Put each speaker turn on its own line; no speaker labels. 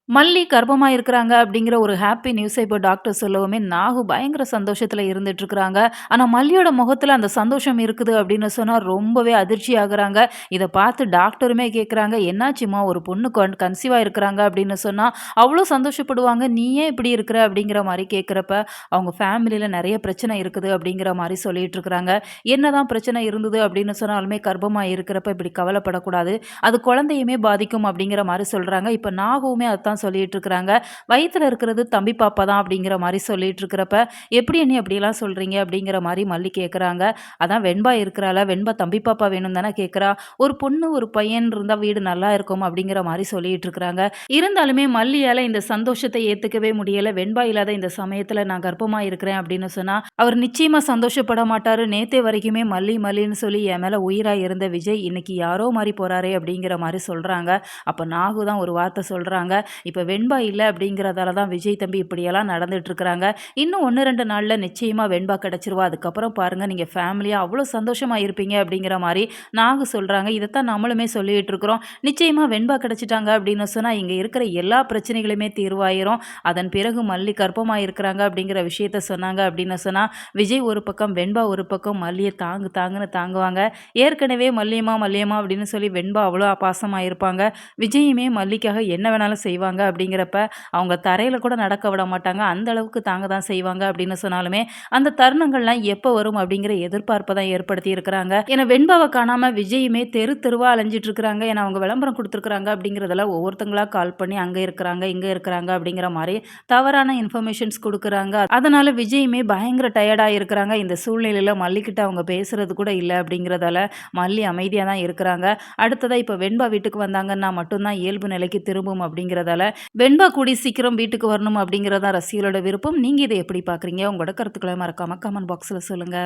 மல்லி கர்ப்பமா இருக்கிறாங்க அப்படிங்கிற ஒரு ஹாப்பி நியூஸ இப்போ டாக்டர் சொல்லவுமே, நாகு பயங்கர சந்தோஷத்துல இருந்துட்டுருக்காங்க. ஆனா மல்லியோட முகத்துல அந்த சந்தோஷம் இருக்குது அப்படின்னு சொன்னா ரொம்பவே அதிர்ச்சி ஆகுறாங்க. இத பார்த்து டாக்டருமே கேட்குறாங்க, "என்னாச்சும்மா ஒரு பொண்ணு கன்சீவா இருக்கிறாங்க அப்படின்னு சொன்னா அவ்ளோ சந்தோஷப்படுவாங்க. நீ ஏன் இப்படி இருக்கிற?" அப்படிங்கிற மாரி கேட்கிறப்ப, அவங்க ஃபேமிலில நெறைய பிரச்சனை இருக்குது அப்படிங்கிற மாரி சொல்லிட்டு இருக்கிறாங்க. என்னதான் பிரச்சனை இருந்தது அப்படின்னு சொன்னாலுமே கர்ப்பமா இருக்கிறப்ப இப்படி கவலைப்படக்கூடாது. அது குழந்தையுமே பாதிக்கும் அப்படிங்கிற மாரி சொல்றாங்க. இப்ப நாகுவுமே அதான் சொல்லிட்டு இருக்கிறாங்க. வயித்துல இருக்கிறது தம்பி பாப்பா தான் அப்படிங்கிற மாரி சொல்லிட்டு இருக்கிறப்ப, "எப்படி அண்ணி அப்படிலாம் சொல்றீங்க?" அப்படிங்கிற மாரி மல்லி கேட்குறாங்க. அதான் வெண்பா இருக்கிறாளா, வெண்பா தம்பி பாப்பா வேணும்னு தானே கேட்குறா. ஒரு பொண்ணு, ஒரு பையன் இருந்தா வீடு நல்லா இருக்கும் அப்படிங்கிற மாரி சொல்லிட்டு இருக்கிறாங்க. இருந்தாலுமே மல்லியால இந்த சந்தோஷத்தை ஏத்துக்கவே முடியல. வெண்பா இல்லாத இந்த சமயத்துல நான் கர்ப்பமா இருக்கிறேன் அப்படின்னு சொன்னா, அவர் நிச்சயமா சந்தோஷப்பட மாட்டாரு. நேத்தே வரைக்குமே மல்லி மல்லின்னு சொல்லி என் மேல உயிரா இருந்த விஜய், இன்னைக்கு யாரோ மாரி போறாரே அப்படிங்கிற மாரி சொல்றாங்க. அப்ப நாகு தான் ஒரு வார்த்தை சொல்றாங்க. இப்ப வெண்பா இல்ல அப்படிங்கிறதால தான் விஜய் தம்பி இப்படியெல்லாம் நடந்துட்டு இருக்கிறாங்க. இன்னும் 1, 2 நாள்ல நிச்சயமா வெண்பா கிடைச்சிருவா. அதுக்கப்புறம் பாருங்க நீங்க ஃபேமிலியா அவ்வளோ சந்தோஷமா இருப்பீங்க அப்படிங்கிற மாரி நாகு சொல்றாங்க. இதத்தான் நம்மளுமே சொல்லிட்டு இருக்கிறோம். நிச்சயமா வெண்பா கிடைச்சிட்டாங்க அப்படின்னு சொன்னா, இங்க இருக்கிற எல்லா பிரச்சனைகளுமே தீர்வாயிரும். அதன் பிறகு மல்லி கர்ப்பமா இருக்கிறாங்க அப்படிங்கிற விஷயத்த சொன்னாங்க அப்படின்னு சொன்னா, விஜய் ஒரு பக்கம், வெண்பா ஒரு பக்கம் மல்லிய தாங்கு தாங்குன்னு தாங்குவாங்க. ஏற்கனவே மல்லியம்மா மல்லியம்மா அப்படின்னு சொல்லி வெண்பா அவ்வளோ பாசமா இருப்பாங்க. விஜயுமே மல்லிக்காக என்ன வேணாலும் செய்வாங்க அப்படிங்கிறப்ப, அவங்க தரையில கூட நடக்க விட மாட்டாங்க. அந்த அளவுக்கு தாங்க தான் செய்வாங்க அப்படின்னு சொன்னாலுமே, அந்த தருணங்கள்லாம் எப்ப வரும் அப்படிங்கிற எதிர்பார்ப்ப தான் ஏற்படுத்தி இருக்கிறாங்க. ஏன்னா வெண்பாவ காணாம விஜயுமே தெரு தெருவா அலைஞ்சிட்டு இருக்கிறாங்க. ஏன்னா அவங்க விளம்பரம் குடுத்துருக்காங்க அப்படிங்கிறதெல்லாம் ஒவ்வொருத்தங்களா கால் பண்ணி அங்க இருக்கிறாங்க, இங்க இருக்கிறாங்க அப்படிங்கிற மாரி தவறான இன்ஃபர்மேஷன்ஸ் குடுக்குறாங்க. அதனால விஜயுமே பயங்கர டயர்டா இருக்கிறாங்க. இந்த சூழ்நிலையில மல்லிகிட்ட அவங்க பேசுறது கூட இல்ல அப்படிங்கிறதால, மல்லி அமைதியா தான் இருக்கிறாங்க. அடுத்ததா இப்ப வெண்பா வீட்டுக்கு வந்தாங்கன்னா மட்டும் தான் இயல்பு நிலைக்கு திரும்பும் அப்படிங்கிறதால, வெண்பா கூடிய சீக்கிரம் வீட்டுக்கு வரணும் அப்படிங்கிறது தான் ரசிகர்களோட விருப்பம். நீங்க இத எப்படி பார்க்குறீங்க? உங்களோட கருத்துக்கள மறக்காம கமெண்ட் பாக்ஸ்ல சொல்லுங்க.